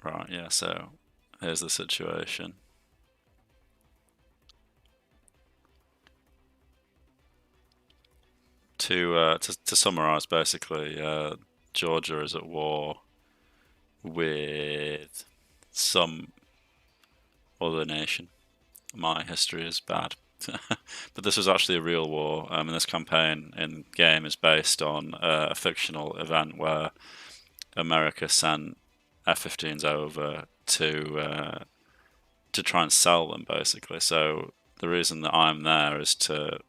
Right, yeah, so here's the situation. To summarize, basically, Georgia is at war with some other nation. My history is bad. But this was actually a real war, and this campaign in game is based on a fictional event where America sent F-15s over to try and sell them, basically. So the reason that I'm there is to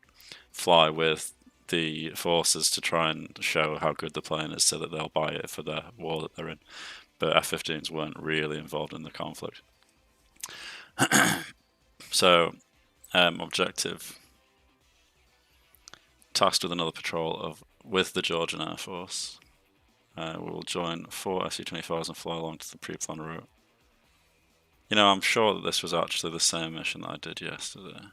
fly with the forces to try and show how good the plane is, so that they'll buy it for the war that they're in. But F-15s weren't really involved in the conflict. So, objective: tasked with another patrol with the Georgian Air Force. We will join 4 SU-25s and fly along to the pre-planned route. You know, I'm sure that this was actually the same mission that I did yesterday.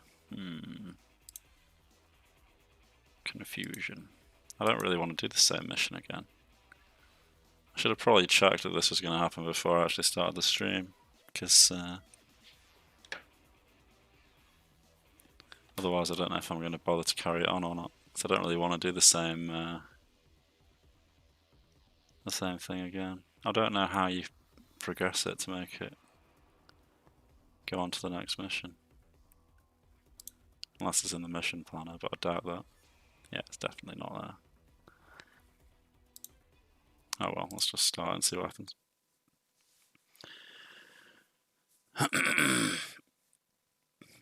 Confusion. I don't really want to do the same mission again. I should have probably checked that this was going to happen before I actually started the stream, because otherwise I don't know if I'm going to bother to carry it on or not. Because I don't really want to do the same thing again. I don't know how you progress it to make it go on to the next mission. Unless it's in the mission planner, but I doubt that. Yeah, it's definitely not there. Oh well, let's just start and see what happens.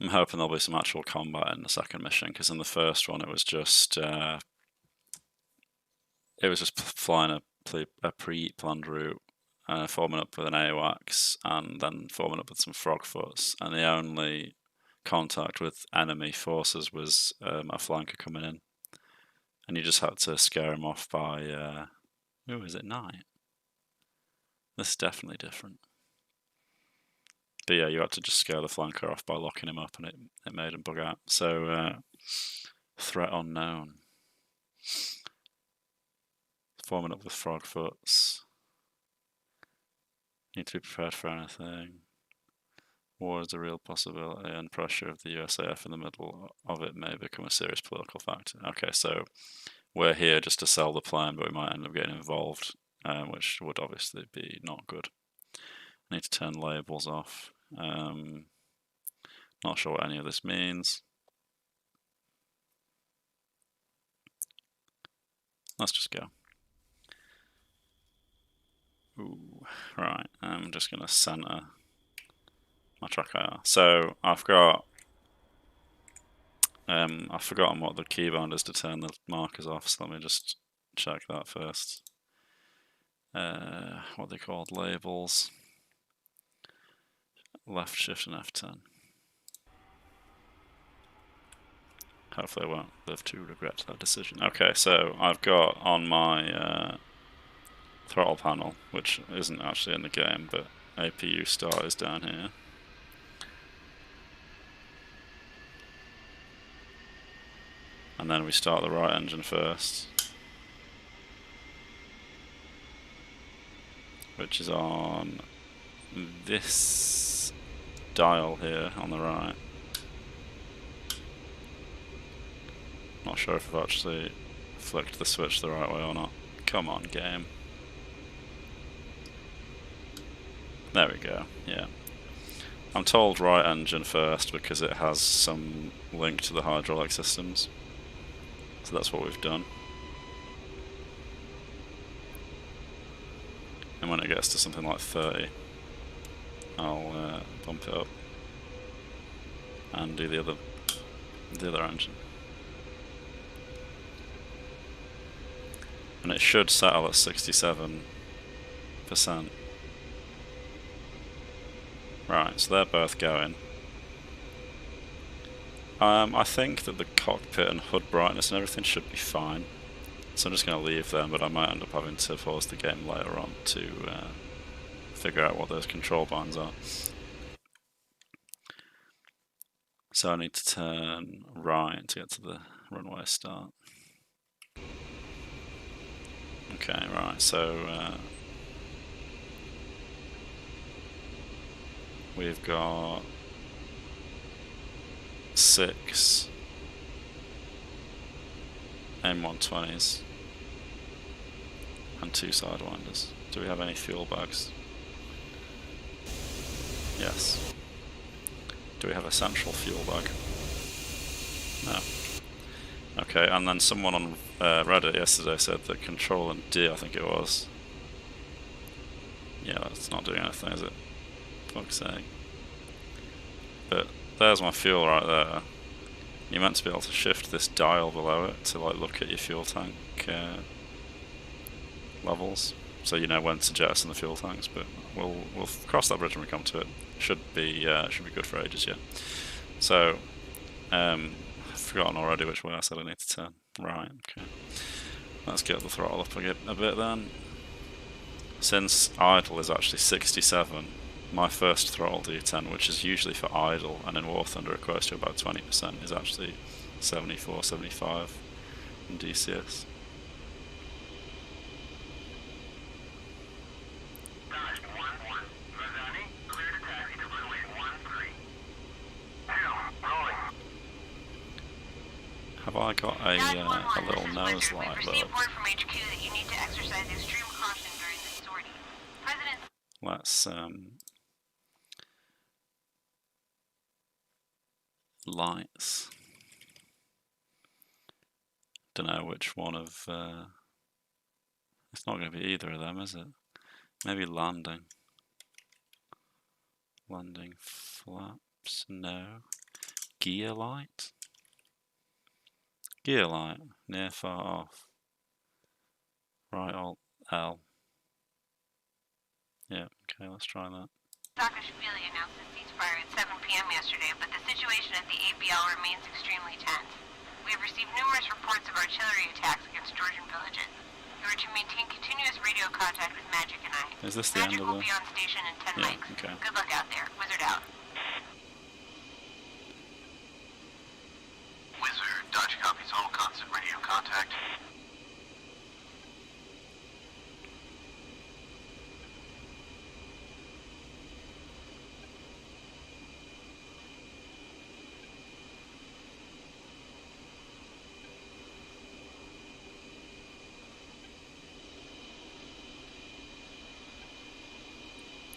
I'm hoping there'll be some actual combat in the second mission, because in the first one it was just flying a pre-planned route, forming up with an AWACS, and then forming up with some frogfoots, and the only contact with enemy forces was a flanker coming in, and you just had to scare him off by ooh, is it night? This is definitely different. But yeah, you had to just scare the flanker off by locking him up, and it made him bug out. So, threat unknown. Forming up with frogfoots. Need to be prepared for anything. War is a real possibility, and pressure of the USAF in the middle of it may become a serious political factor. Okay, so we're here just to sell the plane, but we might end up getting involved, which would obviously be not good. I need to turn labels off. Not sure what any of this means. Let's just go. Ooh, right, I'm just going to center my track IR. So I've got, I've forgotten what the keybind is to turn the markers off, so let me just check that first. What they called labels. Left shift and F10. Hopefully I won't live to regret that decision. Okay, so I've got on my throttle panel, which isn't actually in the game, but APU start is down here. And then we start the right engine first, which is on this dial here on the right. Not sure if I've actually flicked the switch the right way or not. Come on, game. There we go, yeah. I'm told right engine first because it has some link to the hydraulic systems. So that's what we've done. And when it gets to something like 30, I'll bump it up and do the other engine. And it should settle at 67%. Right, so they're both going. I think that the cockpit and HUD brightness and everything should be fine. So I'm just going to leave them, but I might end up having to pause the game later on to figure out what those control bands are. So I need to turn right to get to the runway start. Okay, right, so we've got 6 M120s and 2 Sidewinders. Do we have any fuel bags? Yes. Do we have a central fuel bag? No. Okay, and then someone on Reddit yesterday said that Control and D, I think it was. Yeah, that's not doing anything, is it? Fuck's sake. But there's my fuel right there. You're meant to be able to shift this dial below it to like look at your fuel tank levels, so you know when to jettison the fuel tanks. But we'll cross that bridge when we come to it. Should be good for ages, yeah. So I've forgotten already which way I said I need to turn. Right, okay. Let's get the throttle up a bit then. Since idle is actually 67, my first throttle D10, which is usually for idle, and in War Thunder equates to about 20%, is actually 74, 75 in DCS. Have I got a little nose light though? Let's lights. Don't know which one of. It's not going to be either of them, is it? Maybe landing. Landing flaps. No. Gear light. Gear light, near, far, off. Right, Alt, L. Yeah, okay, let's try that. Saakashvili announced a ceasefire at 7 p.m. yesterday, but the situation at the APL remains extremely tense. We have received numerous reports of artillery attacks against Georgian villages. You are to maintain continuous radio contact with Magic and I. Is this the Magic end of will be on station in 10 mics. Okay. Good luck out there. Wizard out. Wizard, Dodge copies all constant radio contact.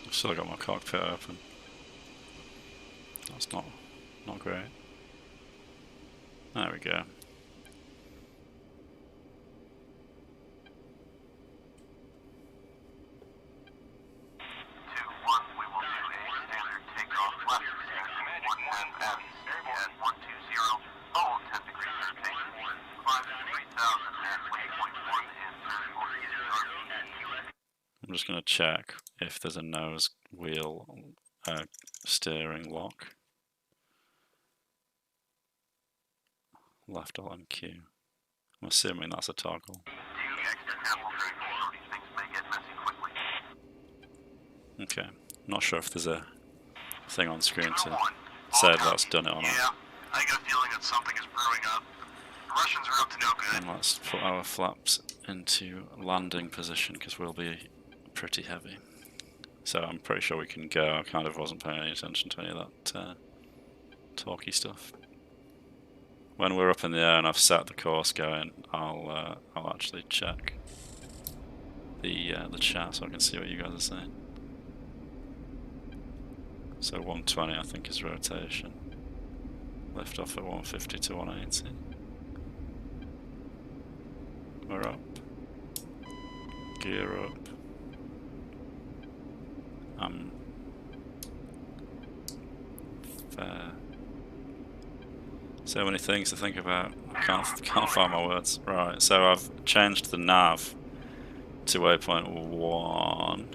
I've still got my cockpit open. That's not great. There we go. I'm just going to check if there's a nose wheel steering lock. Left Alt MQ. I'm assuming that's a toggle. Okay, not sure if there's a thing on screen to say that's done it or not. Yeah, I got a feeling that something is brewing up. The Russians are up to no good. And let's put our flaps into landing position because we'll be pretty heavy. So I'm pretty sure we can go. I kind of wasn't paying any attention to any of that talky stuff. When we're up in the air and I've set the course going, I'll actually check the chat so I can see what you guys are saying. So 120 I think is rotation. Lift off at 150 to 180. We're up. Gear up. Fair. So many things to think about. I can't find my words. Right, so I've changed the nav to waypoint 1.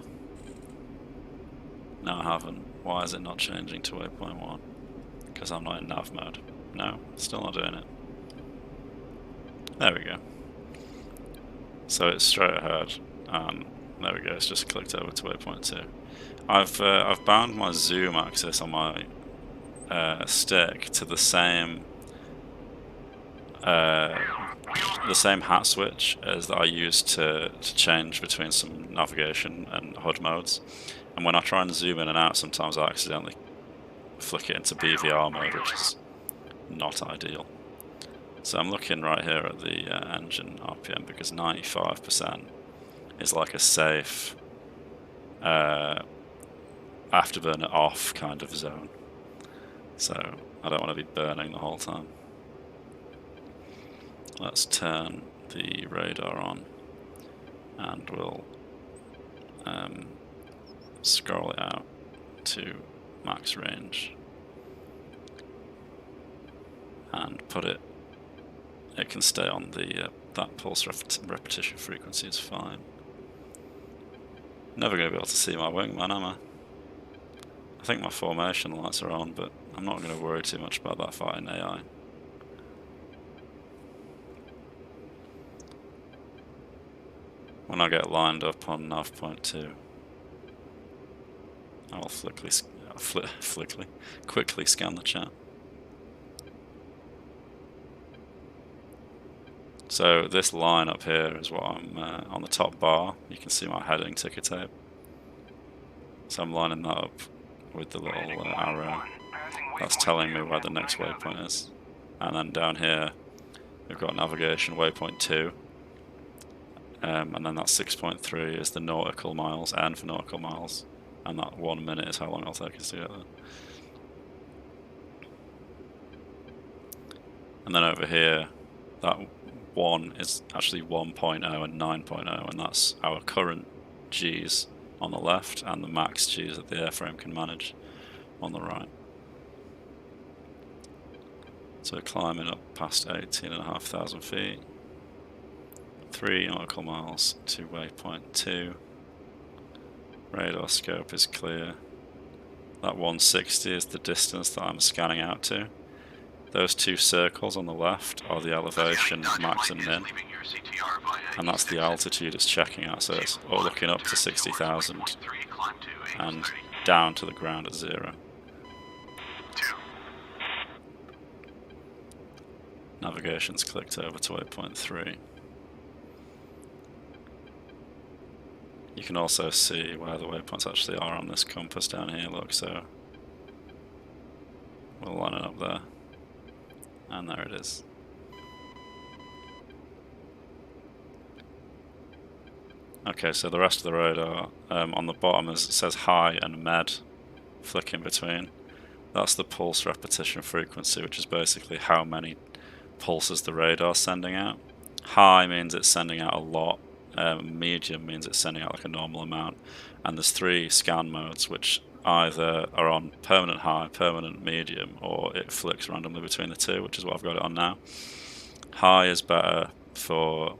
No, I haven't. Why is it not changing to waypoint 1? Because I'm not in nav mode. No, still not doing it. There we go. So it's straight ahead, and there we go. It's just clicked over to waypoint 2. I've bound my zoom axis on my stick to the same hat switch as that I used to change between some navigation and HUD modes, And when I try and zoom in and out, sometimes I accidentally flick it into BVR mode, which is not ideal. So I'm looking right here at the engine RPM, because 95% is like a safe afterburner off kind of zone. So I don't want to be burning the whole time. Let's turn the radar on, and we'll scroll it out to max range and put it. It can stay on the that pulse repetition frequency is fine. Never going to be able to see my wingman, am I? I think my formation lights are on, but I'm not going to worry too much about that fighting AI. When I get lined up on nav point 2, I will quickly scan the chat. So this line up here is what I'm on the top bar. You can see my heading ticker tape. So I'm lining that up with the little arrow. That's telling me where the next waypoint is. And then down here, we've got navigation waypoint 2. And then that 6.3 is the nautical miles, N for nautical miles. And that 1 minute is how long it'll take us to get there. And then over here, that 1 is actually 1.0 and 9.0, and that's our current Gs on the left and the max Gs that the airframe can manage on the right. So climbing up past 18,500 feet, 3 nautical miles to waypoint 2. Radar scope is clear. That 160 is the distance that I'm scanning out to. Those 2 circles on the left are the elevation max and min, and that's the altitude it's checking at, so it's looking up to 60,000 and down to the ground at 0. Navigation's clicked over to waypoint 3. You can also see where the waypoints actually are on this compass down here, look, so we'll line it up there. And there it is. Okay, so the rest of the radar on the bottom it says high and med, flick in between. That's the pulse repetition frequency, which is basically how many pulses the radar's sending out. High means it's sending out a lot. Medium means it's sending out like a normal amount. And there's 3 scan modes, which either are on permanent high, permanent medium, or it flicks randomly between the 2, which is what I've got it on now. High is better for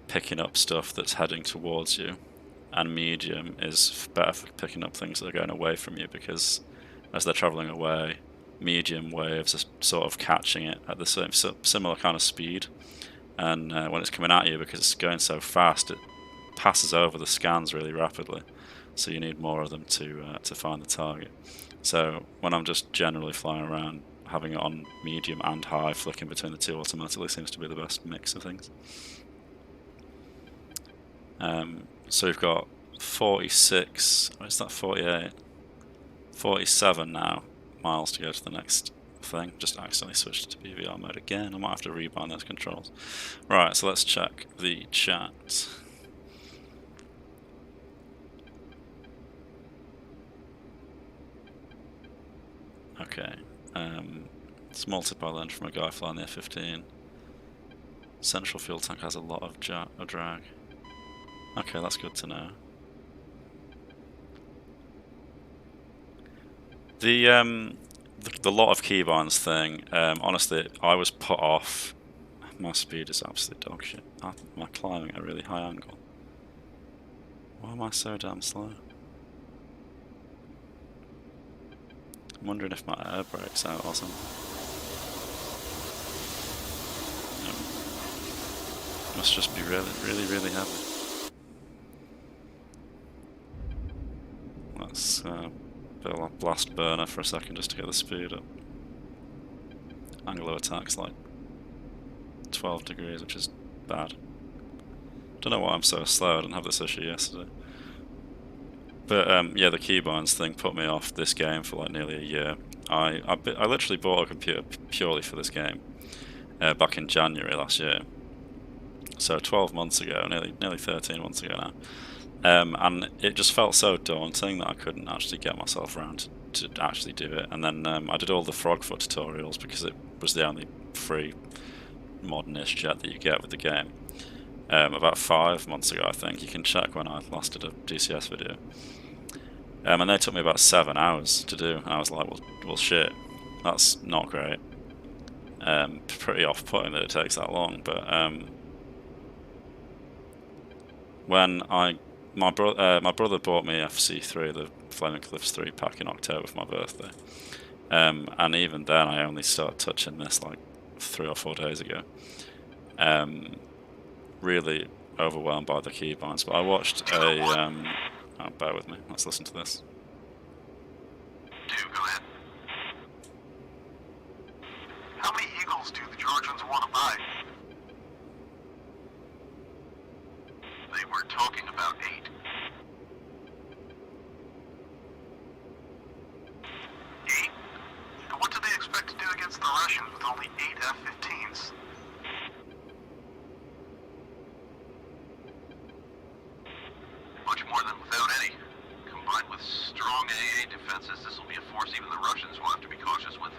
picking up stuff that's heading towards you, and medium is better for picking up things that are going away from you, because as they're travelling away, medium waves are sort of catching it at the same similar kind of speed, and when it's coming at you, because it's going so fast, it passes over the scans really rapidly. So you need more of them to find the target. So when I'm just generally flying around, having it on medium and high, flicking between the 2 automatically seems to be the best mix of things. So we've got 46, or is that 48? 47 now miles to go to the next thing. Just accidentally switched to BVR mode again. I might have to rebind those controls. Right, so let's check the chat. Okay, it's multi-pilot from a guy flying the F-15. Central fuel tank has a lot of drag. Okay, that's good to know. The lot of keybinds thing, honestly, I was put off. My speed is absolute dog shit. I'm climbing at a really high angle. Why am I so damn slow? I'm wondering if my air brake's out or something. Must just be really heavy. Let's build a blast burner for a second just to get the speed up. Angle of attack's like 12 degrees, which is bad. Don't know why I'm so slow. I didn't have this issue yesterday. But yeah, the keybinds thing put me off this game for like nearly a year. I literally bought a computer purely for this game back in January last year. So 12 months ago, nearly 13 months ago now. And it just felt so daunting that I couldn't actually get myself around to actually do it. And then I did all the Frogfoot tutorials because it was the only free modern-ish jet that you get with the game. About 5 months ago, I think. You can check when I last did a DCS video. And they took me about 7 hours to do, and I was like, well shit, that's not great. Pretty off-putting that it takes that long, but when my brother bought me FC3, the Flaming Cliffs 3 pack in October for my birthday, and even then I only started touching this like 3 or 4 days ago. Really overwhelmed by the keybinds, but I watched a oh, bear with me, let's listen to this. Go ahead. How many Eagles do the Georgians want to buy? They were talking about 8. 8? And what do they expect to do against the Russians with only 8 F-15s? Much more than without any. Combined with strong AA defenses, this will be a force even the Russians will have to be cautious with.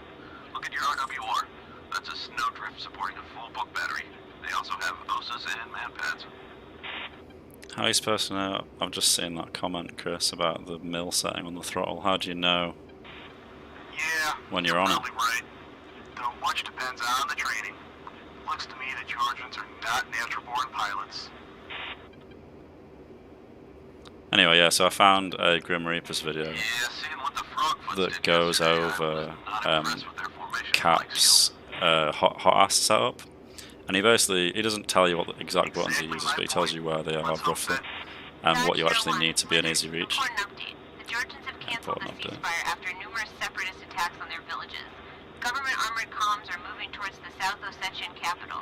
Look at your RWR. That's a snowdrift supporting a full book battery. They also have OSAs and manpads. How are you supposed to know? I've just seen that comment, Chris, about the mill setting on the throttle. How do you know when you're on it? Probably right. Though much depends on the training. Looks to me that Georgians are not natural-born pilots. Anyway, yeah, so I found a Grim Reaper's video that goes over Cap's hot ass setup, and he doesn't tell you what the exact buttons he uses, but he tells you where they are roughly, and what you actually need to be an easy reach. The Georgians have canceled the ceasefire after numerous separatist attacks on their villages. Government armored columns are moving towards the South Ossetian capital.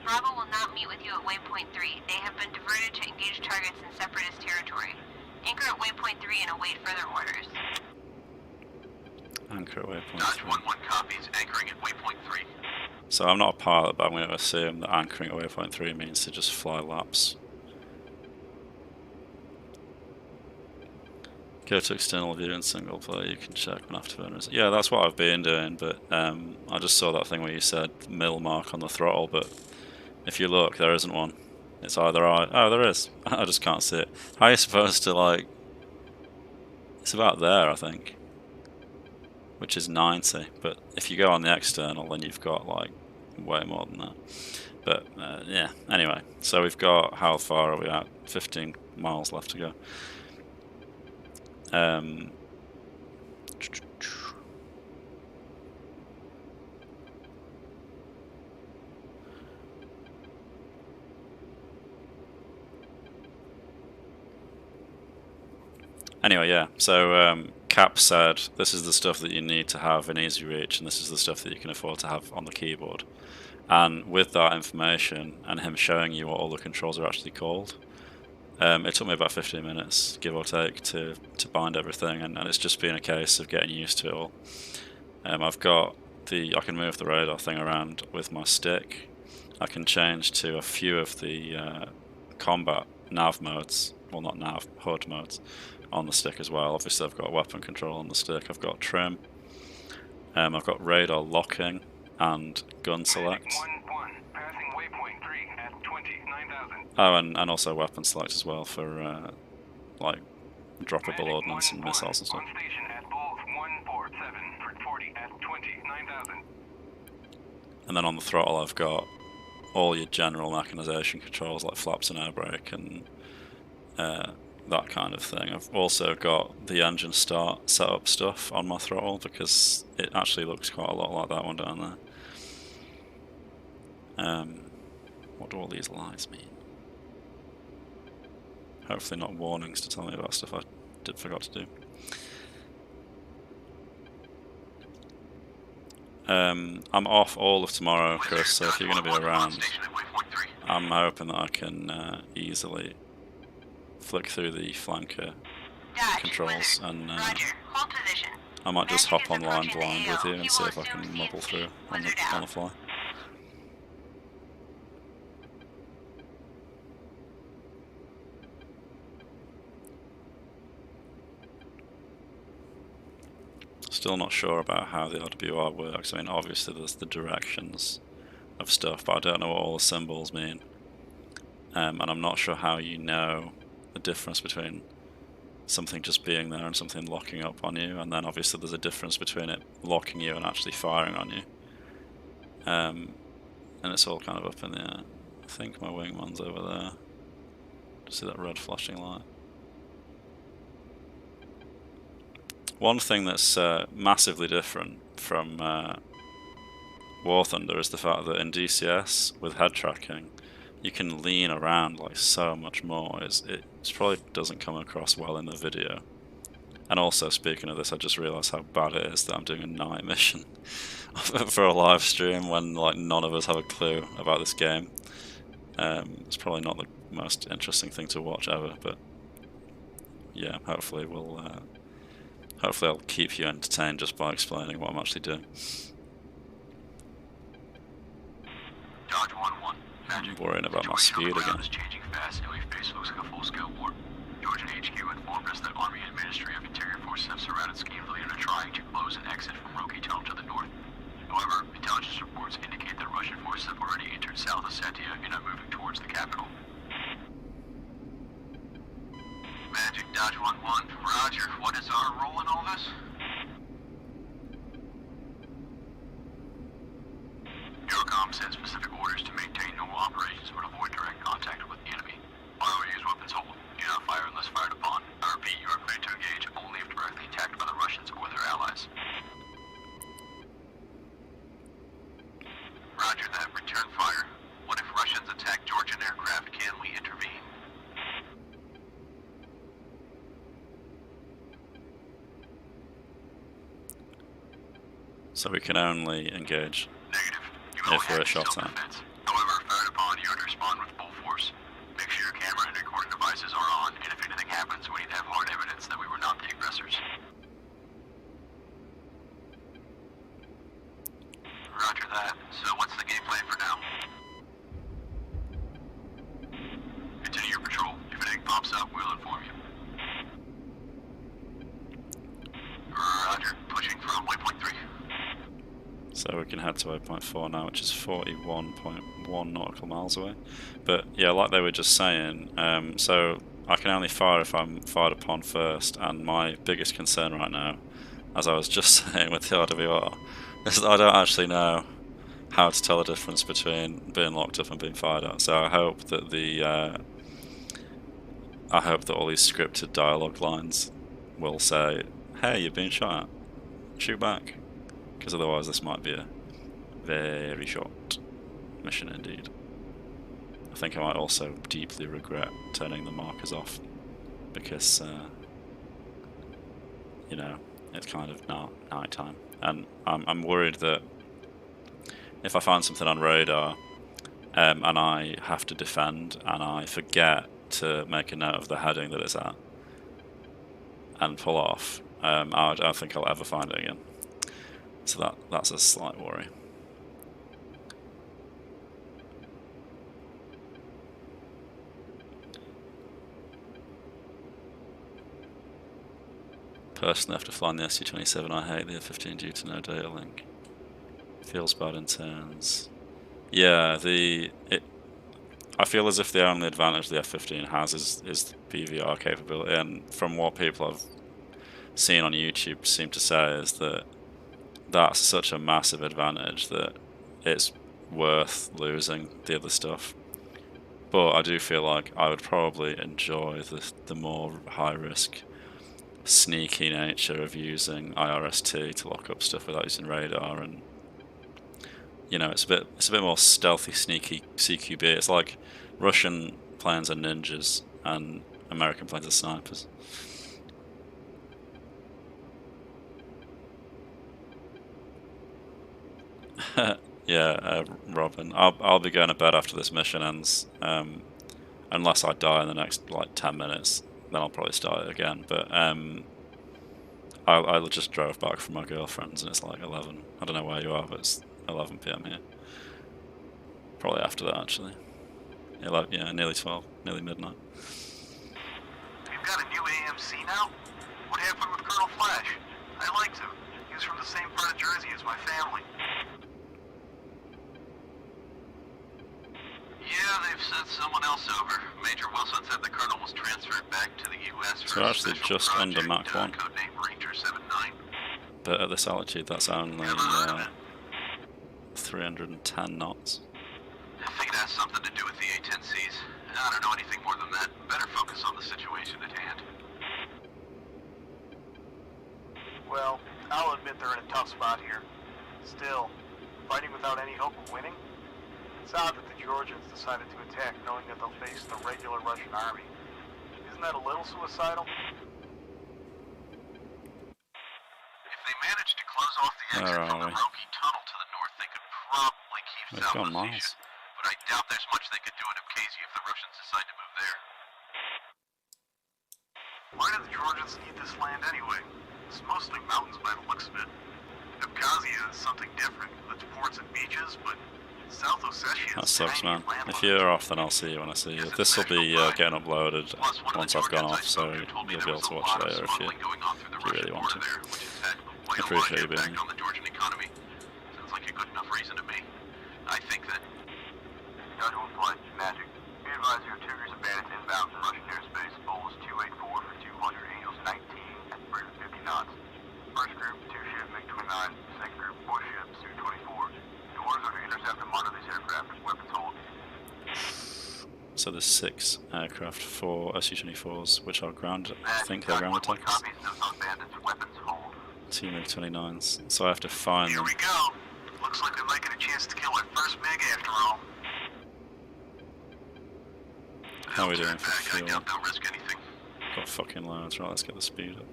Bravo will not meet with you at Waypoint 3. They have been diverted to engage targets in separatist territory. Anchor at Waypoint 3 and await further orders. Anchor at Waypoint 3. Dodge 1-1 copies, anchoring at Waypoint 3. So I'm not a pilot, but I'm going to assume that anchoring at Waypoint 3 means to just fly laps. Go to external view in single player, you can check when afterburners. Yeah, that's what I've been doing, but I just saw that thing where you said mill mark on the throttle, but if you look, there isn't one. It's either oh, there is. I just can't see it. How are you supposed to, like... It's about there, I think. Which is 90, but if you go on the external, then you've got, like, way more than that. But, yeah, anyway. So we've got... How far are we at? 15 miles left to go. Anyway, yeah, so Cap said this is the stuff that you need to have in easy reach, and this is the stuff that you can afford to have on the keyboard. And with that information and him showing you what all the controls are actually called, it took me about 15 minutes, give or take, to bind everything, and it's just been a case of getting used to it all. I've got I can move the radar thing around with my stick. I can change to a few of the combat nav modes, well not nav, HUD modes, on the stick as well. Obviously I've got weapon control on the stick, I've got trim, I've got radar locking and gun select. Oh, and also weapon select as well for like droppable ordnance and missiles and stuff. And then on the throttle I've got all your general mechanization controls like flaps and air brake and that kind of thing. I've also got the engine start setup stuff on my throttle because it actually looks quite a lot like that one down there. What do all these lights mean? Hopefully not warnings to tell me about stuff I forgot to do. I'm off all of tomorrow, Chris, so if you're going to be around, I'm hoping that I can easily flick through the flanker Dodge, controls, Wizard. and Roger. Hold position. I might just Magic hop is online approaching blind the with AO. you and He see will if I assume can mobble CNC. through on Wizard the out. fly. Still not sure about how the RWR works. I mean, obviously there's the directions of stuff, but I don't know what all the symbols mean. And I'm not sure how you know the difference between something just being there and something locking up on you, and then obviously there's a difference between it locking you and actually firing on you. And it's all kind of up in the air. I think my wingman's over there. See that red flashing light? One thing that's massively different from War Thunder is the fact that in DCS, with head tracking, you can lean around like so much more. It probably doesn't come across well in the video. And also, speaking of this, I just realised how bad it is that I'm doing a night mission for a live stream when like none of us have a clue about this game. It's probably not the most interesting thing to watch ever, but yeah, hopefully I'll keep you entertained just by explaining what I'm actually doing. Dodge 1-1. I'm worrying about my speed again. Is changing fast, and we face looks like a full-scale war. Georgian HQ informed us that Army and Ministry of Interior Forces have surrounded Schemeville and are trying to close an exit from Roki Tunnel to the north. However, intelligence reports indicate that Russian forces have already entered South Ossetia and are moving towards the capital. Magic, Dodge 1-1. Roger. What is our role in all this? Eurocom sent specific orders to maintain normal operations but avoid direct contact with the enemy. ROU's weapons hold. Do not fire unless fired upon. I repeat, you are cleared to engage only if directly attacked by the Russians or their allies. Roger that. Return fire. What if Russians attack Georgian aircraft? Can we intervene? So we can only engage Negative. You if we're shot at. self-defense. However, fired upon, you are to respond with full force. Make sure your camera and recording devices are on, and if anything happens, we need to have hard evidence that we were not the aggressors. Roger that. So what's the game plan for now? Continue your patrol. If anything pops up, we'll inform you. Roger. Pushing from waypoint 3. So we can head to waypoint 4 now, which is 41.1 nautical miles away. But yeah, like they were just saying, so I can only fire if I'm fired upon first, and my biggest concern right now, as I was just saying with the RWR, is that I don't actually know how to tell the difference between being locked up and being fired at. So I hope that all these scripted dialogue lines will say, "Hey, you're being shot at. Shoot back." Because otherwise this might be a very short mission indeed. I think I might also deeply regret turning the markers off, because you know, it's kind of now night time, and I'm worried that if I find something on radar and I have to defend and I forget to make a note of the heading that it's at and pull off, I don't think I'll ever find it again. So that's a slight worry. Personally, after flying the SU-27, I hate the F-15 due to no data link. Feels bad in turns. Yeah, I feel as if the only advantage the F-15 has is the PVR capability, and from what people I've seen on YouTube seem to say is that that's such a massive advantage that it's worth losing the other stuff. But I do feel like I would probably enjoy the more high-risk, sneaky nature of using IRST to lock up stuff without using radar, and you know, it's a bit more stealthy, sneaky CQB. It's like Russian planes are ninjas and American planes are snipers. Yeah, Robin. I'll be going to bed after this mission ends, unless I die in the next like 10 minutes. then I'll probably start it again. But I just drove back from my girlfriend's and it's like 11. I don't know where you are, but it's 11 PM here. Probably after that, actually. Yeah, nearly 12, nearly midnight. You've got a new AMC now? What happened with Colonel Flash? I liked him. He was from the same part of Jersey as my family. Yeah, they've sent someone else over. Major Wilson said the Colonel was transferred back to the U.S. for So actually just project, under Mach 1. Codename Ranger 79. But at this altitude, that's only 310 knots. I think it has something to do with the A-10Cs. I don't know anything more than that. Better focus on the situation at hand. Well, I'll admit they're in a tough spot here. Still, fighting without any hope of winning? It's odd that the Georgians decided to attack knowing that they'll face the regular Russian army. Isn't that a little suicidal? If they manage to close off the exit from the Roki tunnel to the north, they could probably keep South Ossetia. But I doubt there's much they could do in Abkhazia if the Russians decide to move there. Why do the Georgians need this land anyway? It's mostly mountains by the looks of it. Abkhazia is something different, with ports and beaches, but South Ossetia. That sucks, man. If you're off, then I'll see you when I see you. This will be getting uploaded once I've gone off, so you'll be able to watch later if you really want to. I appreciate you being here. Sounds like a good enough reason to me. I think that... Dodge 1 flight, Magic. Be advised your Tigers and bandits inbound from Russian airspace. Bowl is 284 for 200, Angels 19 at 350 knots. First group, 2 ship MiG-29. Second group, 4 ships, Su-24. The orders are to intercept and monitor these aircraft. Weapons hold. So there's 6 aircraft, 4 Su-24s, which are ground, I think they're ground attackers. 2 MiG-29s, so I have to find them. Here we go. Looks like we might get a chance to kill our first MiG after all. How are we doing for fuel? I doubt they'll risk anything. Got fucking loads. Right, let's get the speed up.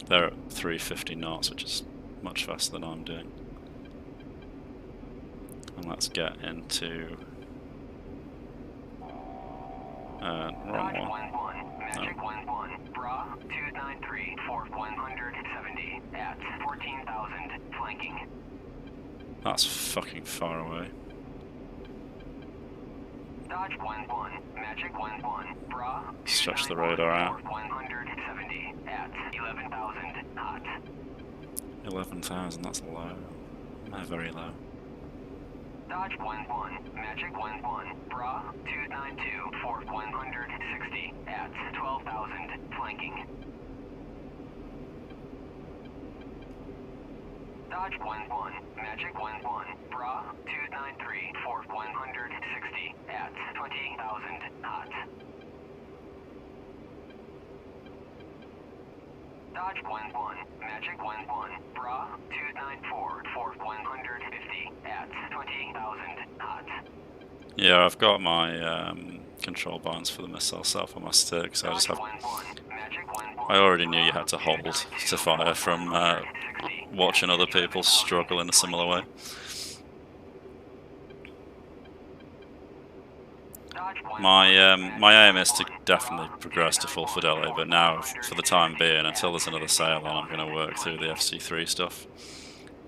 They're at 350 knots, which is much faster than I'm doing. And let's get into... wrong one. Magic 1-1, Bra 293 for 170 at 14,000 flanking. That's fucking far away. Dodge 1-1, Magic 1-1, Bra Stretch the radar out. 170 at 11,000 hot. 11,000, that's low. Very low. Dodge 1-1, Magic 1-1, Bra 292 for 160 at 12,000 flanking. Dodge 1-1, Magic 1-1, Bra 293 for 160 at 20,000 hot. Dodge 1-1, Magic 1-1, Bra 294 for 150 at 20,000 hot. Yeah, I've got my control bands for the missile self on my stick, so I just have... I already knew you had to hold to fire from watching other people struggle in a similar way. My aim is to definitely progress to full fidelity, but now, for the time being, until there's another sale on, I'm going to work through the FC3 stuff.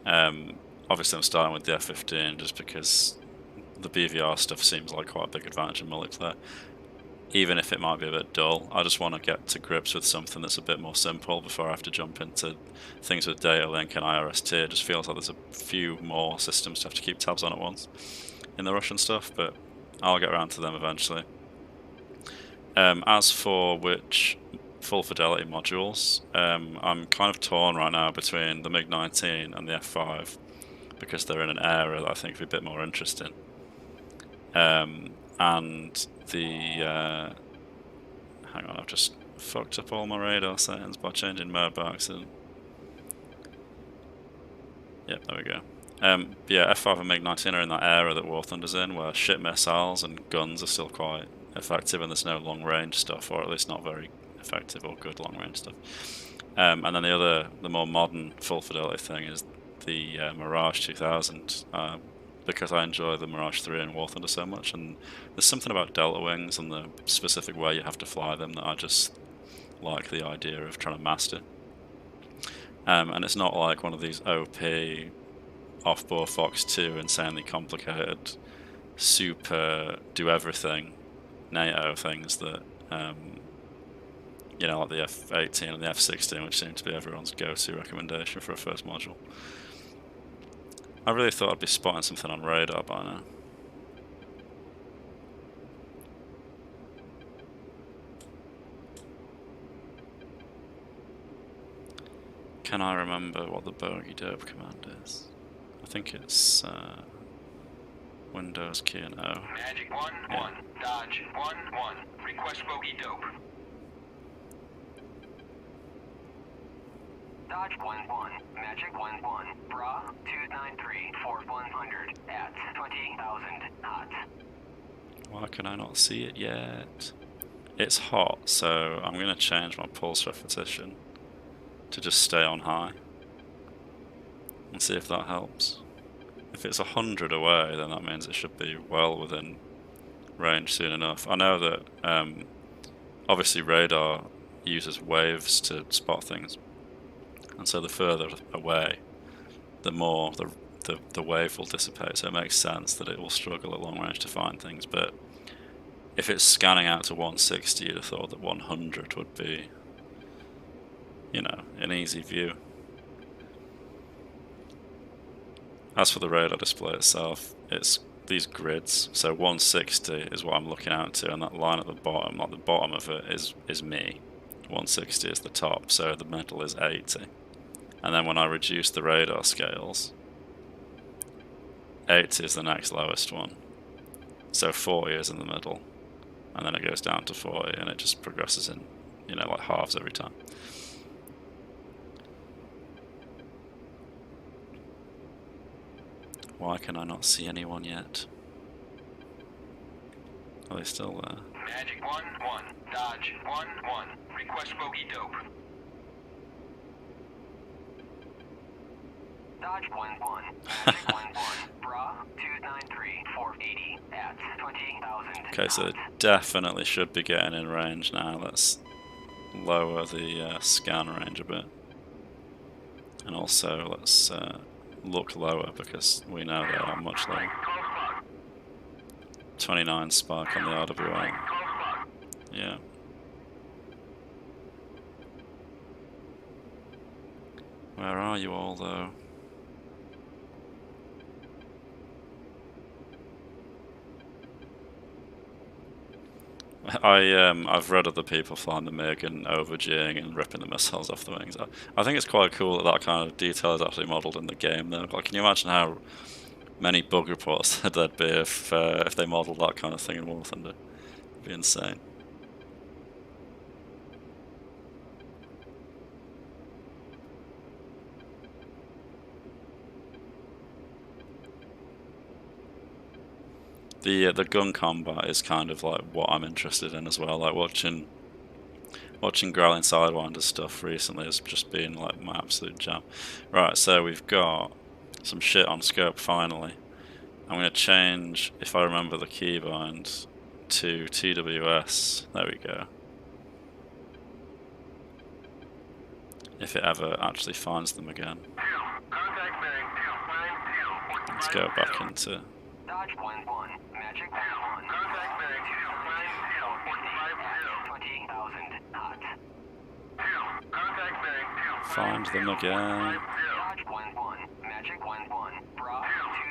Obviously I'm starting with the F-15 just because the BVR stuff seems like quite a big advantage in multiplayer. Even if it might be a bit dull, I just want to get to grips with something that's a bit more simple before I have to jump into things with data link and IRST. It just feels like there's a few more systems to have to keep tabs on at once in the Russian stuff, but I'll get around to them eventually. As for which full fidelity modules, I'm kind of torn right now between the MiG-19 and the F5 because they're in an area that I think would be a bit more interesting. And the hang on, I've just fucked up all my radar settings by changing mode by accident. Yep, there we go. Yeah, F5 and MiG-19 are in that era that War Thunder's in, where ship missiles and guns are still quite effective and there's no long-range stuff, or at least not very effective or good long-range stuff. And then the more modern full fidelity thing is the Mirage 2000. because I enjoy the Mirage 3 and War Thunder so much, and there's something about Delta Wings and the specific way you have to fly them that I just like the idea of trying to master. And it's not like one of these OP off-bore Fox 2 insanely complicated, super do everything NATO things that you know, like the F-18 and the F-16, which seem to be everyone's go-to recommendation for a first module. I really thought I'd be spotting something on radar by now. Can I remember what the bogey dope command is? I think it's Windows key and O. Magic 1-1, Dodge 1-1, request bogey dope. Dodge 1-1, Magic 1-1, Bra 293 for 100 at 20,000 knots. Why can I not see it yet? It's hot, so I'm going to change my pulse repetition to just stay on high and see if that helps. If it's 100 away, then that means it should be well within range soon enough. I know that obviously radar uses waves to spot things, and so the further away, the more the wave will dissipate, so it makes sense that it will struggle at long range to find things. But if it's scanning out to 160, you'd have thought that 100 would be, you know, an easy view. As for the radar display itself, it's these grids. So 160 is what I'm looking out to, and that line at the bottom, like the bottom of it, is me. 160 is the top, so the middle is 80. And then when I reduce the radar scales, 80 is the next lowest one. So 40 is in the middle, and then it goes down to 40, and it just progresses in, you know, like halves every time. Why can I not see anyone yet? Are they still there? Magic 1-1, Dodge 1-1, request bogey dope. Dodge 1-1, Magic 1-1, Bra 293 for 80 at 20,000. Okay, so it definitely should be getting in range now. Let's lower the scan range a bit. And also let's look lower, because we know they are much lower. 29 spark on the RWA. Yeah. Where are you all though? I've read other people flying the MiG and over-G'ing and ripping the missiles off the wings. I think it's quite cool that that kind of detail is actually modelled in the game though. Like, can you imagine how many bug reports there'd be if they modelled that kind of thing in War Thunder? It'd be insane. The gun combat is kind of like what I'm interested in as well. Like watching Growling Sidewinder stuff recently has just been like my absolute jam. Right, so we've got some shit on scope finally. I'm going to change, if I remember the keybind, to TWS. There we go. If it ever actually finds them again. Let's go back into... Dodge 1-1, Magic 1-1, contact Meg 20,000 knots. Contact Meg find them again. Dodge 1-1, Magic 1-1, Bra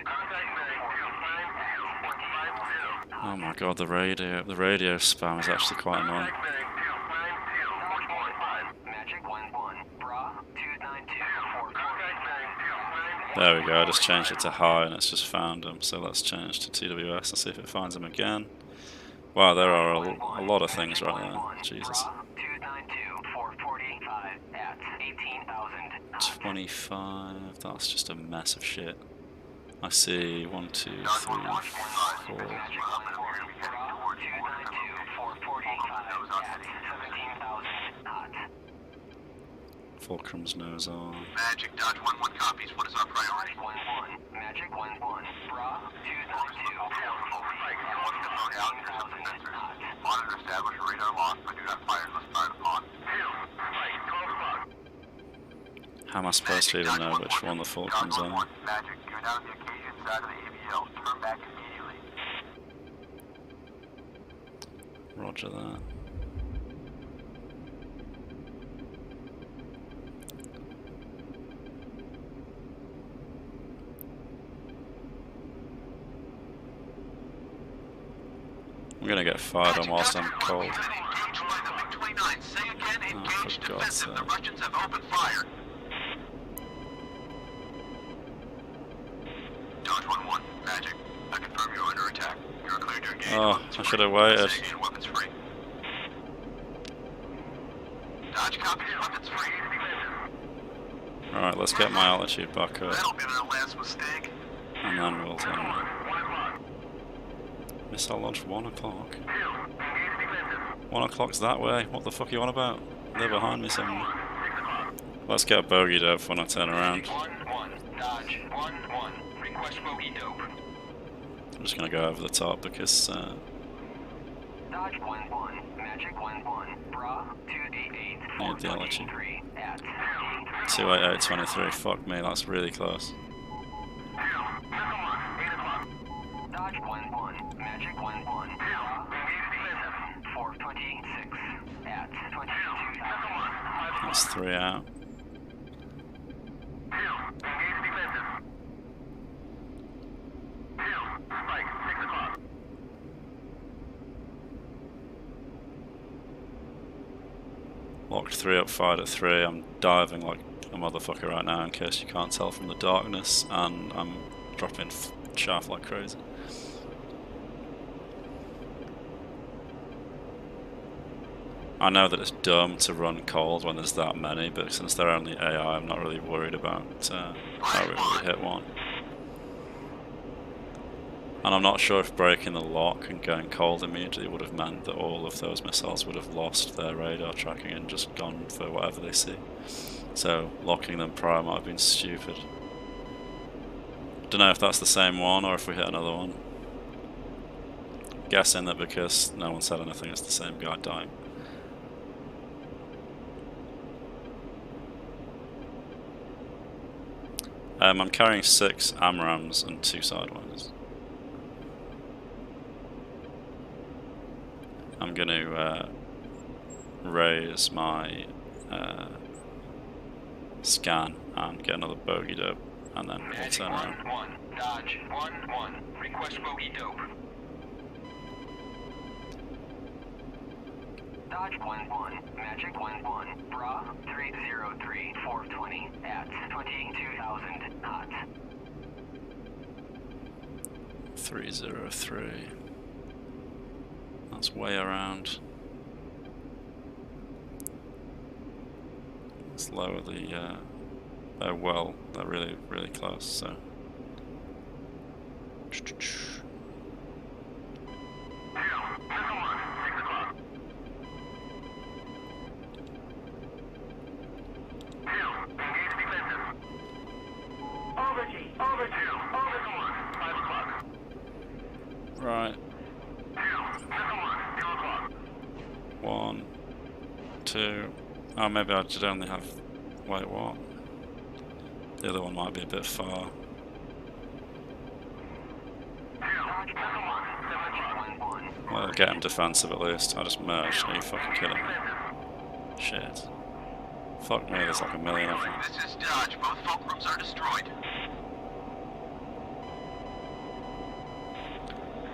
293. Oh my god, the radio spam is actually quite annoying. Dodge 1-1, Magic 1-1, Bra 292. There we go, I just changed it to high and it's just found them, so let's change to TWS and see if it finds them again. Wow, there are a lot of things right there, Jesus. 25, that's just a mess of shit. I see 1, 2, 3, 4. 5 Fulcrum's nose on. Magic, Dodge 1-1 copies. What is our priority? 1-1. Magic 1-1. Bra 292. What's the loadout? Here's some defenders. Monitor establish a radar loss, but do not fire unless fired upon. How am I supposed to even know which one the Fulcrum's on? Magic, you're now on the occasion side of the ABL. Turn back immediately. Roger that. I'm gonna get fired on whilst I'm cold. Engaged by the MiG-29. Say again, engaged for God's defensive. The sake. Russians have opened fire. Dodge 1-1. Magic, I confirm you're under attack. You're cleared to engage. Oh, I should have waited. Say weapons free. Dodge copies, weapons free. Alright, let's get my altitude back up. That'll be their last mistake. And then we'll turn around. Missile launch 1 o'clock. 1 o'clock's that way. What the fuck are you on about? They're behind me somewhere. Let's get a bogey dope when I turn around. 1-1. Dodge 1-1. Request bogey dope. I'm just gonna go over the top because Dodge 1-1. Magic 1-1. Bra 288. Need the altitude. 423 at 288.23. Fuck me, that's really close. Dodge 1-1. Magic 1-1. Bra 426 at 22,000. That's 3 out. Locked 3 up, fired at 3. I'm diving like a motherfucker right now in case you can't tell from the darkness, and I'm dropping chaff like crazy. I know that it's dumb to run cold when there's that many, but since they're only AI, I'm not really worried about how we hit one. And I'm not sure if breaking the lock and going cold immediately would have meant that all of those missiles would have lost their radar tracking and just gone for whatever they see. So locking them prior might have been stupid. Don't know if that's the same one or if we hit another one. Guessing that because no one said anything, it's the same guy dying. I'm carrying 6 AMRAAMs and 2 Sidewinders. I'm going to raise my scan and get another bogey dope, and then we'll turn around. 1-1. Dodge 1-1. Request bogey dope. Dodge 1-1. Magic 1-1. Bra 303 420 at 22,000 knots. 303. That's way around. Let's lower the. Oh well, they're really, really close. So. Right. 1, 2. Oh, maybe I should only have. Wait, what? The other one might be a bit far. Well, get him defensive at least. I just merged. Are you fucking kidding me? Shit. Fuck me, there's like a million of them. This is Dodge. Both fulcrums are destroyed.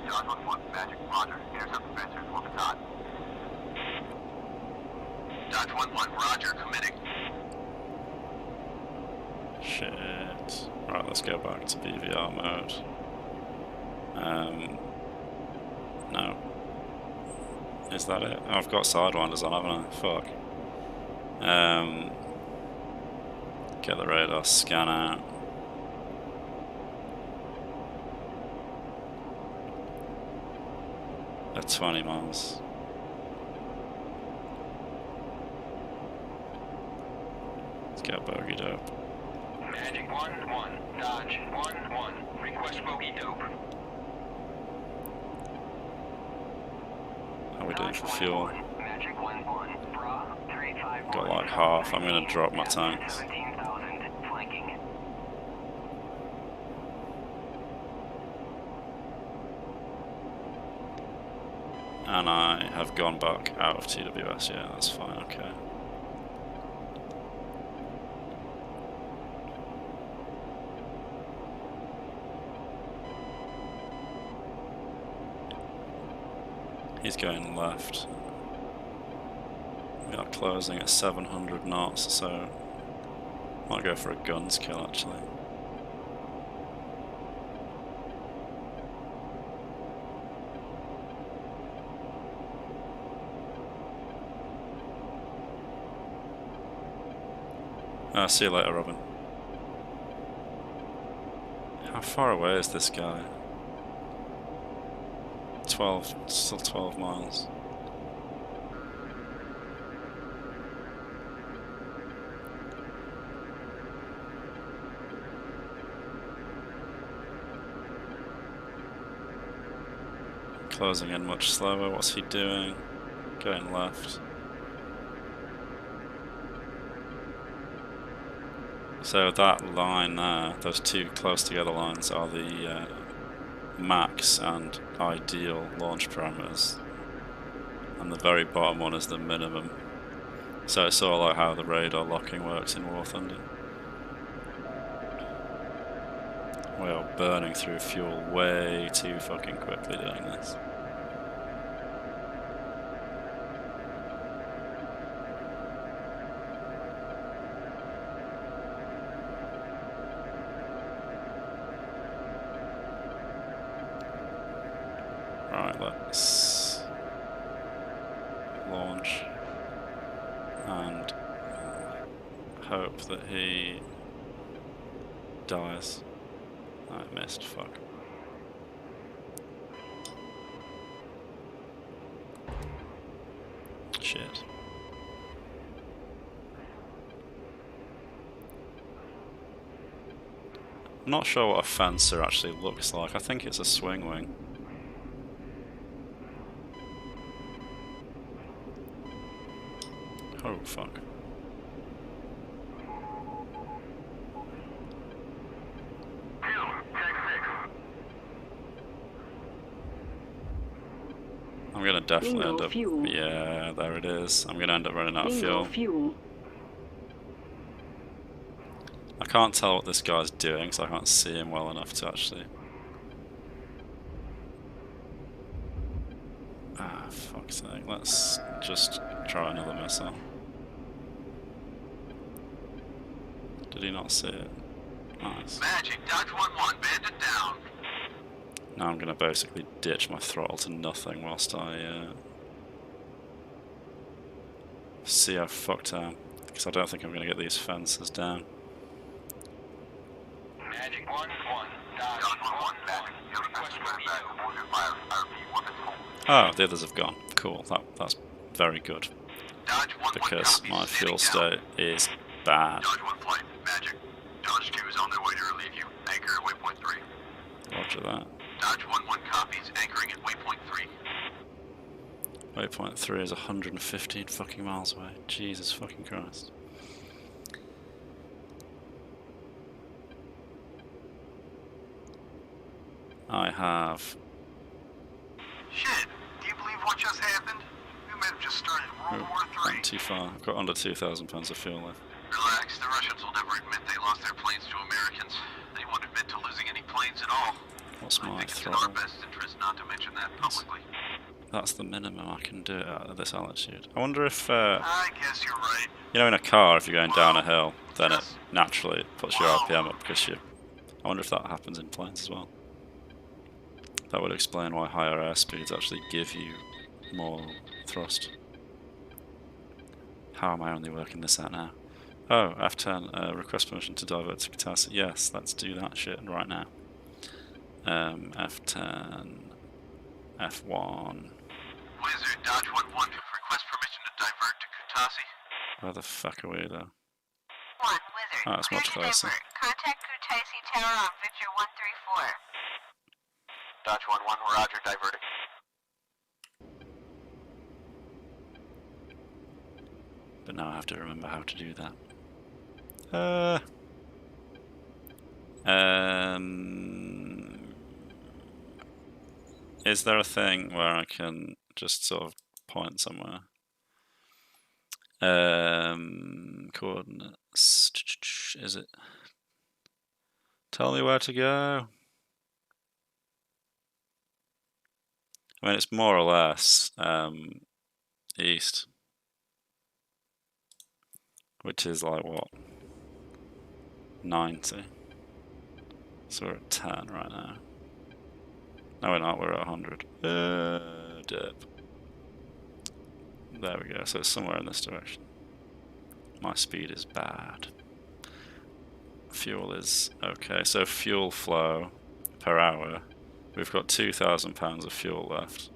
Dodge 1-1. Magic. Roger. Intercept defenses. Weapons hot. Dodge 1-1. Roger. Committing. Shit. Right, let's go back to BVR mode. No. Is that it? Oh, I've got Sidewinders on, haven't I? Fuck. Get the radar scan out. At 20 miles. Let's get bogey dope. Magic 1-1. Dodge 1-1. Request bogey dope. How we doing for fuel? Magic 1-1. Bra 351. Got like half. I'm gonna drop my tanks. 17,000 flanking. And I have gone back out of TWS, yeah, that's fine, okay. He's going left. We are closing at 700 knots, so might go for a guns kill actually. See you later, Robin. How far away is this guy? 12, still 12 miles. Closing in much slower. What's he doing? Going left. So that line there, those two close together lines are the max and ideal launch parameters, and the very bottom one is the minimum. So it's sort of like how the radar locking works in War Thunder. We are burning through fuel way too fucking quickly doing this. Right, let's launch and hope that he dies. I missed, fuck. Shit. I'm not sure what a fencer actually looks like. I think it's a swing wing. Oh, fuck. I'm gonna definitely end up... fuel. Yeah, there it is. I'm gonna end up running out of fuel. I can't tell what this guy's doing, so I can't see him well enough to actually... Ah, fuck's sake. Let's just try another missile. Did he not see it? Nice. Magic, Dodge 1-1, bandit down. Now I'm going to basically ditch my throttle to nothing whilst I see how fucked I am, because I don't think I'm going to get these fences down. Magic 1-1. Dodge Dodge 1-1, Magic. You're Request bogey back. dope. Hold your fire. I repeat, weapons full. Oh, the others have gone. Cool, that's very good, Dodge 1-1 because copies, my fuel standing state is bad. Dodge 1 flight, Magic. Dodge 2 is on their way to relieve you. Anchor at waypoint 3. Roger that. Dodge 1-1 copies, anchoring at waypoint 3. Waypoint 3 is 115 fucking miles away. Jesus fucking Christ. I have... Shit, do you believe what just happened? We might have just started World War III. Went too far. I've got under 2,000 pounds of fuel left. Relax, the Russians will never admit they lost their planes to Americans. They won't admit to losing any planes at all. What's I my think it's in our throttle? best interest not to mention that publicly. That's the minimum I can do it at this altitude. I wonder if, I guess you're right. you know, in a car, if you're going down a hill, then it naturally puts your RPM up because you... I wonder if that happens in planes as well. That would explain why higher airspeeds actually give you more thrust. How am I only working this out now? Oh, F10, request permission to divert to Katasa. Yes, let's do that shit right now. F10, F1. Wizard, Dodge 1-1, request permission to divert to Kutasi. Where the fuck are we though? Wizard. Oh, it's Clear much to closer. divert. Contact Crew Tyson Tower on Victor 134. Dodge 1-1, roger, diverting. But now I have to remember how to do that. Is there a thing where I can just sort of point somewhere? Coordinates. Is it? Tell me where to go. I mean, it's more or less east, which is like what? 90. So we're at 10 right now. No, we're not. We're at 100. Dip. There we go. So it's somewhere in this direction. My speed is bad. Fuel is okay. So fuel flow per hour. We've got 2,000 pounds of fuel left.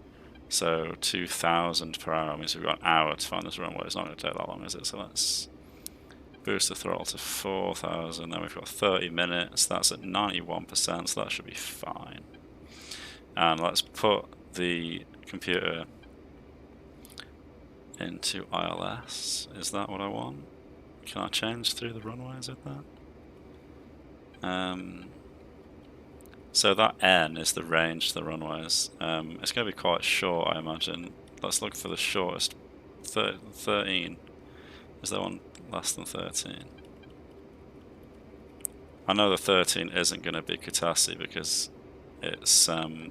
So 2,000 per hour means we've got an hour to find this runway. It's not going to take that long, is it? So let's boost the throttle to 4,000. Then we've got 30 minutes. That's at 91%, so that should be fine. And let's put the computer into ILS. Is that what I want? Can I change through the runway? Is it that? So that N is the range to the runways. It's going to be quite short, I imagine. Let's look for the shortest. 13. Is there one less than 13? I know the 13 isn't going to be Kutassi because it's the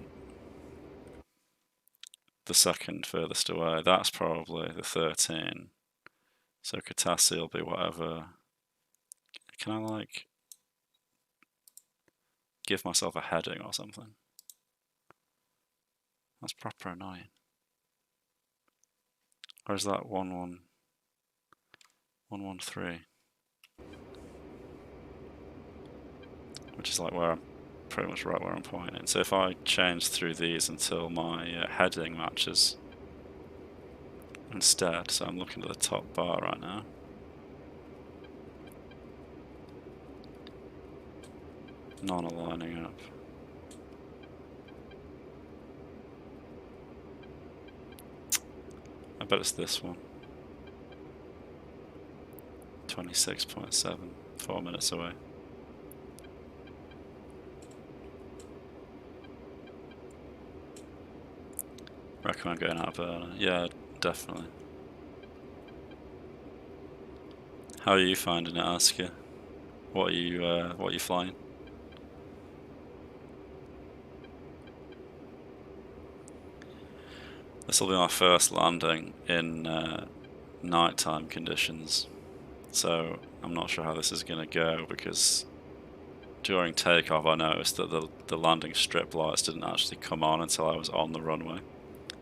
second furthest away. That's probably the 13. So Kutassi will be whatever. Can I like give myself a heading or something? That's proper annoying. Or is that 113? Which is like where I'm pretty much right where I'm pointing. So if I change through these until my heading matches instead, so I'm looking at the top bar right now. None are lining up. I bet it's this one. 26.7, 4 minutes away. Recommend going out of burner. Yeah, definitely. How are you finding it, Asker? What are you flying? This will be my first landing in nighttime conditions, so I'm not sure how this is going to go because during takeoff I noticed that the landing strip lights didn't actually come on until I was on the runway,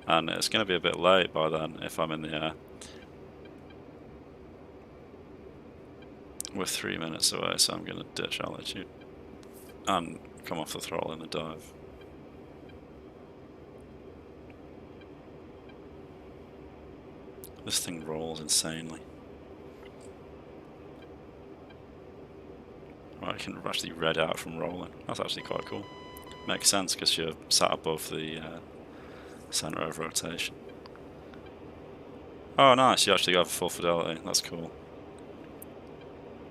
and it's going to be a bit late by then if I'm in the air. We're 3 minutes away, so I'm going to ditch altitude and come off the throttle in the dive. This thing rolls insanely. Right, I can actually red out from rolling. That's actually quite cool. Makes sense because you're sat above the center of rotation. Oh nice, you actually have full fidelity. That's cool.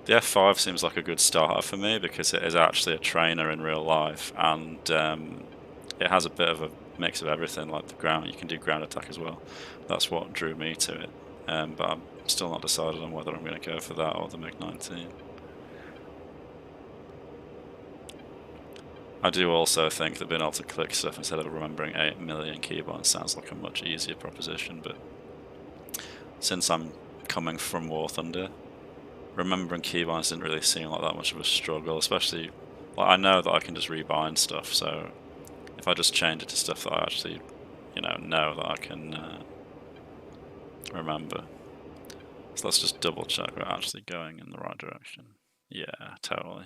The F5 seems like a good starter for me because it is actually a trainer in real life, and it has a bit of a mix of everything, like the ground. You can do ground attack as well. That's what drew me to it, but I'm still not decided on whether I'm going to go for that or the MiG-19. I do also think that being able to click stuff instead of remembering 8 million keybinds sounds like a much easier proposition, but since I'm coming from War Thunder, remembering keybinds didn't really seem like that much of a struggle, especially, like, I know that I can just rebind stuff, so if I just change it to stuff that I actually, know that I can remember. So let's just double check we're actually going in the right direction. Yeah, totally.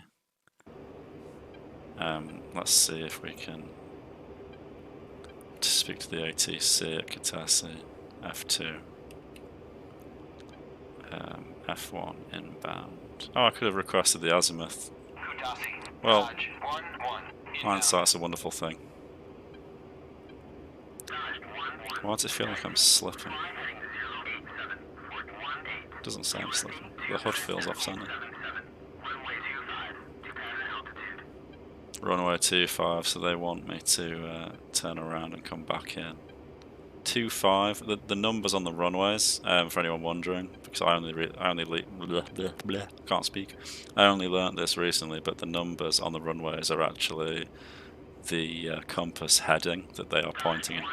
Let's see if we can speak to the ATC at Kutassi. F2. F1 inbound. Oh, I could have requested the azimuth. Kutasi. Well, Dodge 1-1. hindsight's a wonderful thing. Why does it feel like I'm slipping? Doesn't say I'm slipping. The HUD feels off-center. Runway 25, so they want me to turn around and come back in. 25. The numbers on the runways, for anyone wondering, because I can't speak. I only learnt this recently, but the numbers on the runways are actually the compass heading that they are pointing in.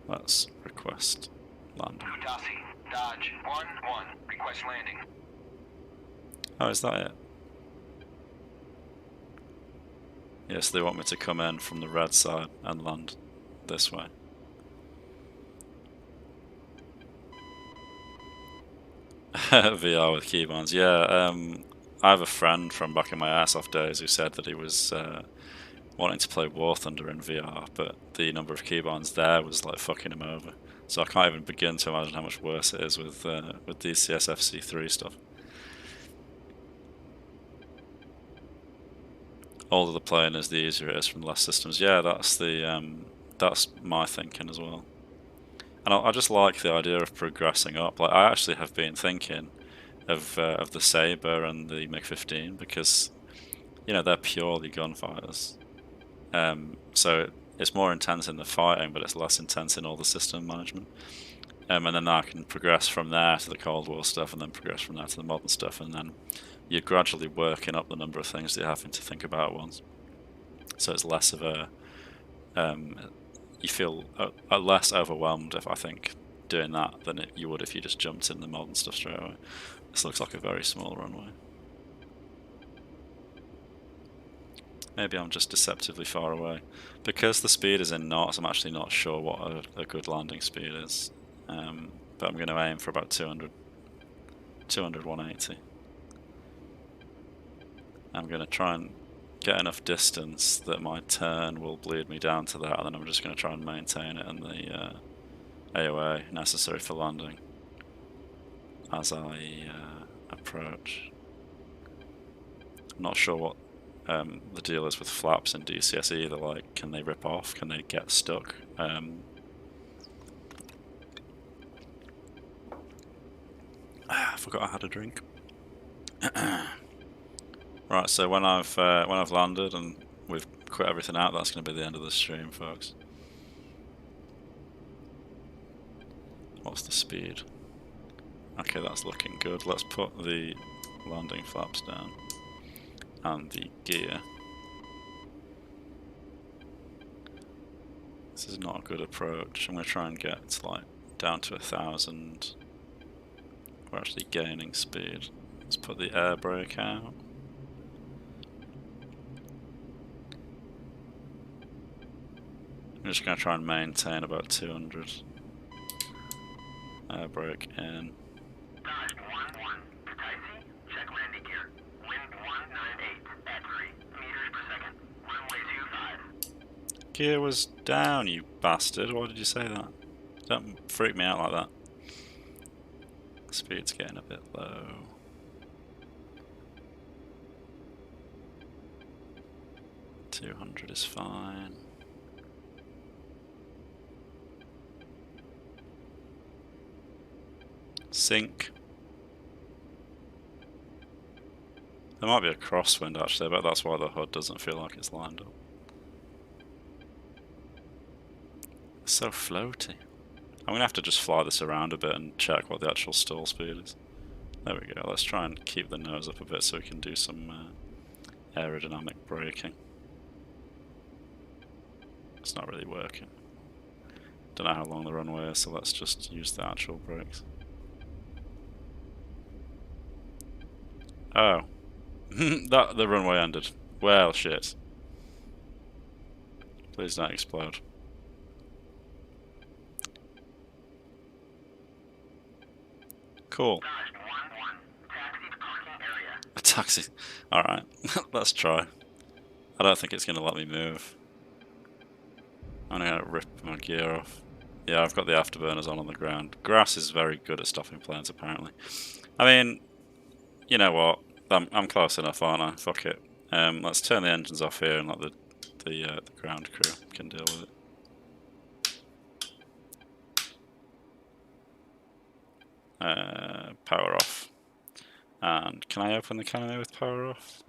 Let's request landing. Kutasi. Dodge 1-1. Request landing. Oh, is that it? Yes, they want me to come in from the red side and land this way. VR with keybinds, yeah. I have a friend from back in my airsoft days who said that he was wanting to play War Thunder in VR, but the number of keybinds there was like fucking him over. So I can't even begin to imagine how much worse it is with DCS FC3 stuff. Older the playing is, the easier it is from less systems. Yeah, that's my thinking as well. And I just like the idea of progressing up. Like, I actually have been thinking of the Sabre and the MiG-15 because, you know, they're purely gunfighters. So it's more intense in the fighting, but it's less intense in all the system management. And then I can progress from there to the Cold War stuff, and then progress from there to the modern stuff, and then you're gradually working up the number of things that you're having to think about at once. So it's less of a you feel less overwhelmed, if I think, doing that than you would if you just jumped in the modern stuff straight away. This looks like a very small runway. Maybe I'm just deceptively far away. Because the speed is in knots, I'm actually not sure what a good landing speed is. But I'm going to aim for about 200, 180. I'm going to try and get enough distance that my turn will bleed me down to that, and then I'm just going to try and maintain it in the AOA necessary for landing as I approach. I'm not sure what the deal is with flaps in DCS either. Like, can they rip off? Can they get stuck? I forgot I had a drink. Right, so when I've landed and we've quit everything out, that's going to be the end of the stream, folks. What's the speed? Okay, that's looking good. Let's put the landing flaps down and the gear. This is not a good approach. I'm going to try and get to like down to 1,000. We're actually gaining speed. Let's put the air brake out. I'm just going to try and maintain about 200. Air brake in. Dodge 1-1. Kutaisi. Check landing gear. Wind 198 at 3 meters per second. Runway 25. Gear was down, you bastard. Why did you say that? Don't freak me out like that. Speed's getting a bit low. $200 is fine. Sync. There might be a crosswind actually, but that's why the HUD doesn't feel like it's lined up. It's so floaty. I'm gonna have to just fly this around a bit and check what the actual stall speed is. There we go. Let's try and keep the nose up a bit so we can do some aerodynamic braking. It's not really working. Don't know how long the runway is, so let's just use the actual brakes. Oh. The runway ended. Well, shit. Please don't explode. Cool. A taxi. Alright. Let's try. I don't think it's going to let me move. I'm going to rip my gear off. Yeah, I've got the afterburners on the ground. Grass is very good at stopping planes, apparently. I mean, you know what? I'm close enough, aren't I? Fuck it. Let's turn the engines off here and let the ground crew can deal with it. Power off. And can I open the canopy with power off?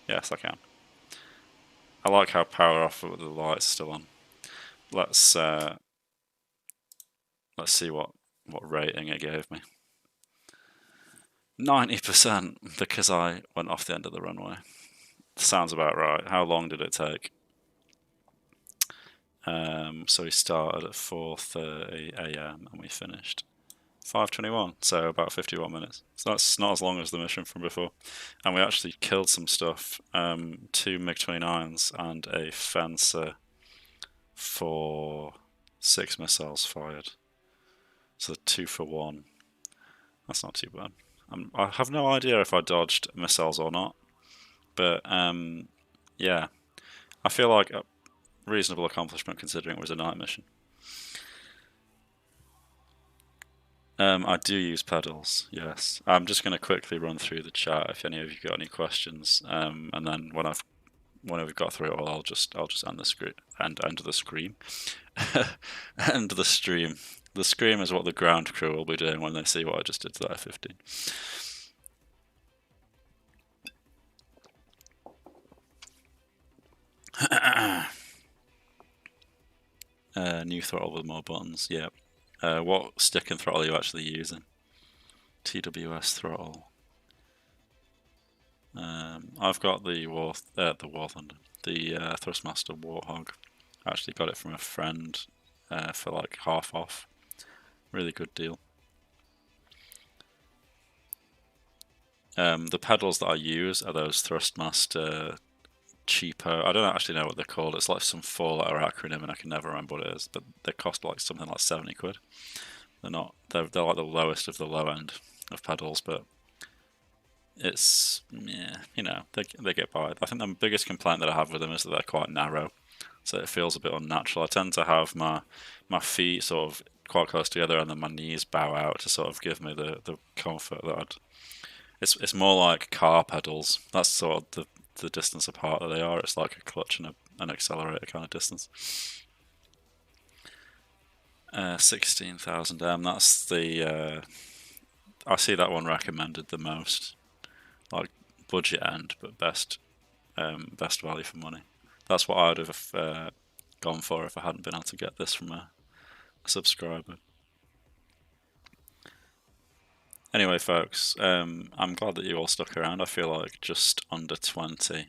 Yes, I can. I like how power off with the lights still on. Let's see what rating it gave me. 90% because I went off the end of the runway. Sounds about right. How long did it take? So we started at 4:30 AM and we finished 5:21, so about 51 minutes. So that's not as long as the mission from before. And we actually killed some stuff. 2 MiG-29s and a fencer for 6 missiles fired. So 2 for 1. That's not too bad. I have no idea if I dodged missiles or not, but yeah, I feel like a reasonable accomplishment considering it was a night mission. I do use pedals, yes. I'm just going to quickly run through the chat if any of you got any questions, and then when we've got through it all, I'll just end the screen and end the scream, end the stream. The scream is what the ground crew will be doing when they see what I just did to that F-15. New throttle with more buttons, yeah. What stick and throttle are you actually using? TWS throttle. I've got the Thrustmaster Warthog. I actually got it from a friend for like half off. Really good deal. The pedals that I use are those Thrustmaster cheapo. I don't actually know what they're called. It's like some 4-letter acronym and I can never remember what it is, but they cost like something like 70 quid. They're like the lowest of the low end of pedals, but it's, yeah, you know, they get by. I think the biggest complaint that I have with them is that they're quite narrow, so it feels a bit unnatural. I tend to have my feet sort of quite close together and then my knees bow out to sort of give me the comfort that it's more like car pedals. That's sort of the distance apart that they are. It's like a clutch and an accelerator kind of distance. 16,000 M. That's the I see that one recommended the most. Like budget end, but best value for money. That's what I would have gone for if I hadn't been able to get this from a subscriber. Anyway, folks, I'm glad that you all stuck around. I feel like just under 20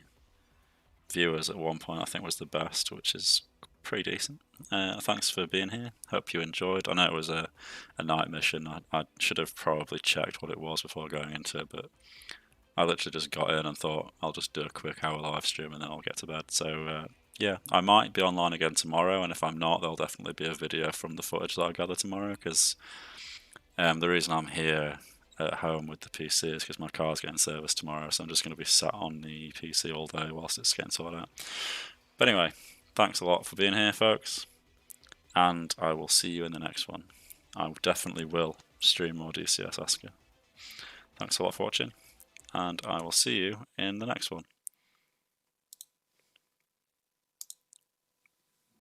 viewers at one point I think was the best, which is pretty decent. Thanks for being here. Hope you enjoyed. I know it was a night mission. I should have probably checked what it was before going into it, but I literally just got in and thought I'll just do a quick hour live stream and then I'll get to bed. So yeah, I might be online again tomorrow, and if I'm not, there'll definitely be a video from the footage that I gather tomorrow, because the reason I'm here at home with the PC is because my car's getting serviced tomorrow, so I'm just going to be sat on the PC all day whilst it's getting sorted out. But anyway, thanks a lot for being here, folks, and I will see you in the next one. I definitely will stream more DCS Asker. Thanks a lot for watching, and I will see you in the next one.